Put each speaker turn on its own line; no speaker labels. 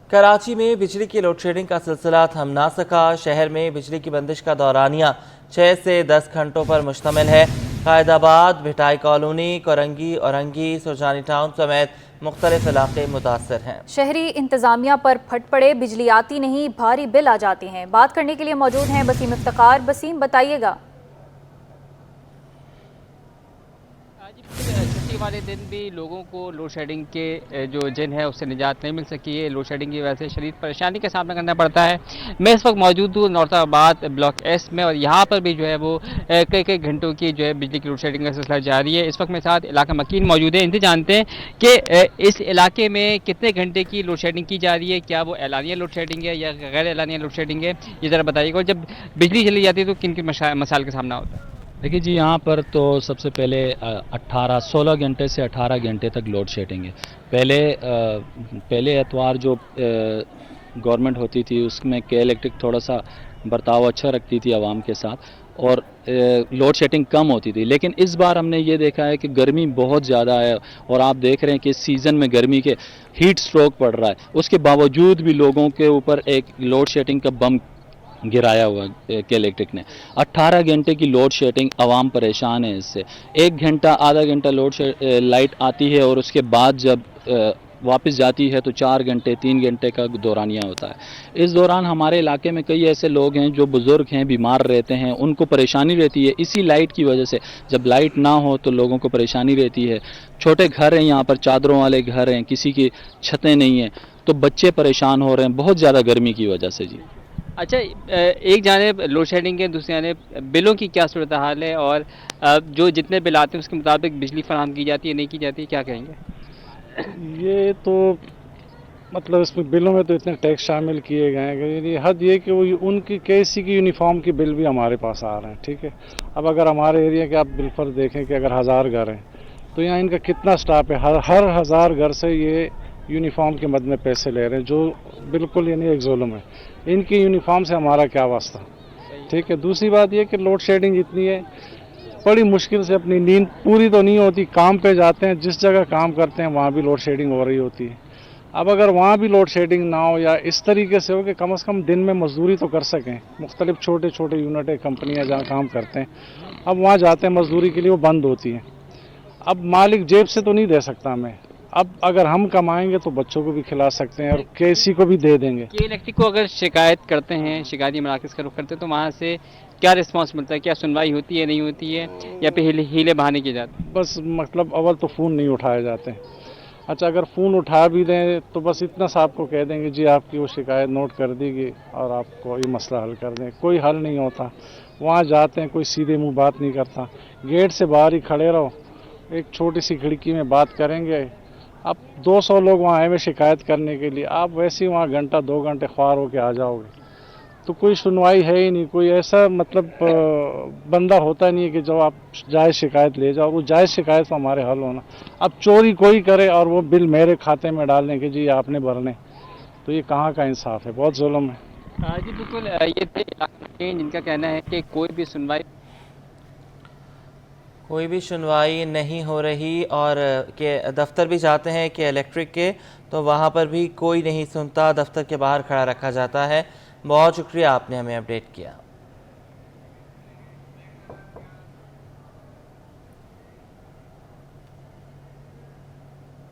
کراچی میں بجلی کی لوڈ شیڈنگ کا سلسلہ تھم نہ سکا۔ شہر میں بجلی کی بندش کا دورانیہ 6 سے 10 گھنٹوں پر مشتمل ہے۔ قائد آباد، بھٹائی کالونی، کورنگی، اورنگی، سرجانی ٹاؤن سمیت مختلف علاقے متاثر ہیں۔
شہری انتظامیہ پر پھٹ پڑے، بجلی آتی نہیں، بھاری بل آ جاتے ہیں۔ بات کرنے کے لیے موجود ہیں بسیم افتخار۔ بسیم، بتائیے گا۔
چھٹی والے دن بھی لوگوں کو لوڈ شیڈنگ کے جو جن ہے اس سے نجات نہیں مل سکی ہے۔ لوڈ شیڈنگ کی وجہ سے شدید پریشانی کا سامنا کرنا پڑتا ہے۔ میں اس وقت موجود ہوں نورت آباد بلاک ایس میں، اور یہاں پر بھی جو ہے وہ کئی گھنٹوں کی جو ہے بجلی کی لوڈ شیڈنگ کا سلسلہ جاری ہے۔ اس وقت میرے ساتھ علاقہ مکین موجود ہے، ان سے جانتے ہیں کہ اس علاقے میں کتنے گھنٹے کی لوڈ شیڈنگ کی جا رہی ہے، کیا وہ اعلانیہ لوڈ شیڈنگ ہے یا غیر اعلانیہ لوڈ شیڈنگ ہے، یہ ذرا بتائیے گا۔ اور جب بجلی چلی جاتی ہے تو کن مسائل کا سامنا ہوتا ہے؟
دیکھیے جی، یہاں پر تو سب سے پہلے 16 گھنٹے سے 18 گھنٹے تک لوڈ شیڈنگ ہے۔ پہلے اتوار جو گورنمنٹ ہوتی تھی اس میں کے الیکٹرک تھوڑا سا برتاؤ اچھا رکھتی تھی عوام کے ساتھ، اور لوڈ شیڈنگ کم ہوتی تھی۔ لیکن اس بار ہم نے یہ دیکھا ہے کہ گرمی بہت زیادہ ہے، اور آپ دیکھ رہے ہیں کہ اس سیزن میں گرمی کے ہیٹ سٹروک پڑ رہا ہے، اس کے باوجود بھی لوگوں کے اوپر ایک لوڈ شیڈنگ کا بم گرایا ہوا کے الیکٹرک نے۔ 18 گھنٹے کی لوڈ شیڈنگ، عوام پریشان ہے اس سے۔ 1 گھنٹہ آدھا گھنٹہ لائٹ آتی ہے، اور اس کے بعد جب واپس جاتی ہے تو 4 گھنٹے 3 گھنٹے کا دورانیہ ہوتا ہے۔ اس دوران ہمارے علاقے میں کئی ایسے لوگ ہیں جو بزرگ ہیں، بیمار رہتے ہیں، ان کو پریشانی رہتی ہے اسی لائٹ کی وجہ سے۔ جب لائٹ نہ ہو تو لوگوں کو پریشانی رہتی ہے۔ چھوٹے گھر ہیں، یہاں پر چادروں والے گھر ہیں، کسی کی چھتیں نہیں ہیں، تو بچے پریشان ہو رہے ہیں بہت زیادہ گرمی کی وجہ سے جی۔
اچھا، ایک جانب لوڈ شیڈنگ ہے، دوسری جانب بلوں کی کیا صورتحال ہے، اور جو جتنے بل آتے ہیں اس کے مطابق بجلی فراہم کی جاتی ہے نہیں کی جاتی ہے، کیا کہیں گے؟
یہ تو مطلب اس میں بلوں میں تو اتنے ٹیکس شامل کیے گئے ہیں کہ حد یہ کہ وہ ان کی KC کی یونیفارم کے بل بھی ہمارے پاس آ رہے ہیں، ٹھیک ہے۔ اب اگر ہمارے ایریا کے آپ بل پر دیکھیں کہ اگر 1000 گھر ہیں تو یہاں ان کا کتنا سٹاف ہے، ہر 1000 گھر سے یہ یونیفارم کے مد میں پیسے لے رہے ہیں، جو بالکل یعنی ایک ظلم ہے۔ ان کی یونیفارم سے ہمارا کیا واسطہ، ٹھیک ہے۔ دوسری بات یہ کہ لوڈ شیڈنگ اتنی ہے، بڑی مشکل سے اپنی نیند پوری تو نہیں ہوتی، کام پہ جاتے ہیں، جس جگہ کام کرتے ہیں وہاں بھی لوڈ شیڈنگ ہو رہی ہوتی ہے۔ اب اگر وہاں بھی لوڈ شیڈنگ نہ ہو یا اس طریقے سے ہو کہ کم از کم دن میں مزدوری تو کر سکیں، مختلف چھوٹے چھوٹے یونٹیں کمپنیاں جہاں کام کرتے ہیں، اب وہاں جاتے ہیں مزدوری کے لیے، وہ بند ہوتی ہیں۔ اب مالک جیب سے تو نہیں دے سکتا ہمیں، اب اگر ہم کمائیں گے تو بچوں کو بھی کھلا سکتے ہیں اور KC کو بھی دے دیں گے۔
کہ الیکٹرک کو اگر شکایت کرتے ہیں، شکایتی مراکز کا رخ کرتے ہیں، تو وہاں سے کیا رسپانس ملتا ہے؟ کیا سنوائی ہوتی ہے نہیں ہوتی ہے، یا پھر ہیلے بہانے کی جاتی ہے؟
بس مطلب اول تو فون نہیں اٹھائے جاتے ہیں۔ اچھا، اگر فون اٹھا بھی دیں تو بس اتنا سا آپ کو کہہ دیں گے جی آپ کی وہ شکایت نوٹ کر دی گئی اور آپ کو یہ مسئلہ حل کر دیں، کوئی حل نہیں ہوتا۔ وہاں جاتے ہیں، کوئی سیدھے منہ بات نہیں کرتا، گیٹ سے باہر ہی کھڑے رہو، ایک چھوٹی سی کھڑکی میں بات کریں گے۔ اب 200 لوگ وہاں آئے ہوئے شکایت کرنے کے لیے، آپ ویسے ہی وہاں گھنٹہ 2 گھنٹے خوار ہو کے آ جاؤ گے تو کوئی سنوائی ہے ہی نہیں۔ کوئی ایسا مطلب بندہ ہوتا نہیں ہے کہ جو آپ جائز شکایت لے جاؤ، وہ جائز شکایت تو ہمارے حل ہونا۔ اب چوری کوئی کرے اور وہ بل میرے کھاتے میں ڈالنے کہ جی آپ نے بھرنے، تو یہ کہاں کا انصاف ہے، بہت ظلم ہے۔
جی بالکل، یہ تھے جن کا کہنا ہے کہ کوئی بھی سنوائی
نہیں ہو رہی، اور کہ دفتر بھی جاتے ہیں کہ الیکٹرک کے تو وہاں پر بھی کوئی نہیں سنتا، دفتر کے باہر کھڑا رکھا جاتا ہے۔ بہت شکریہ، آپ نے ہمیں اپڈیٹ کیا۔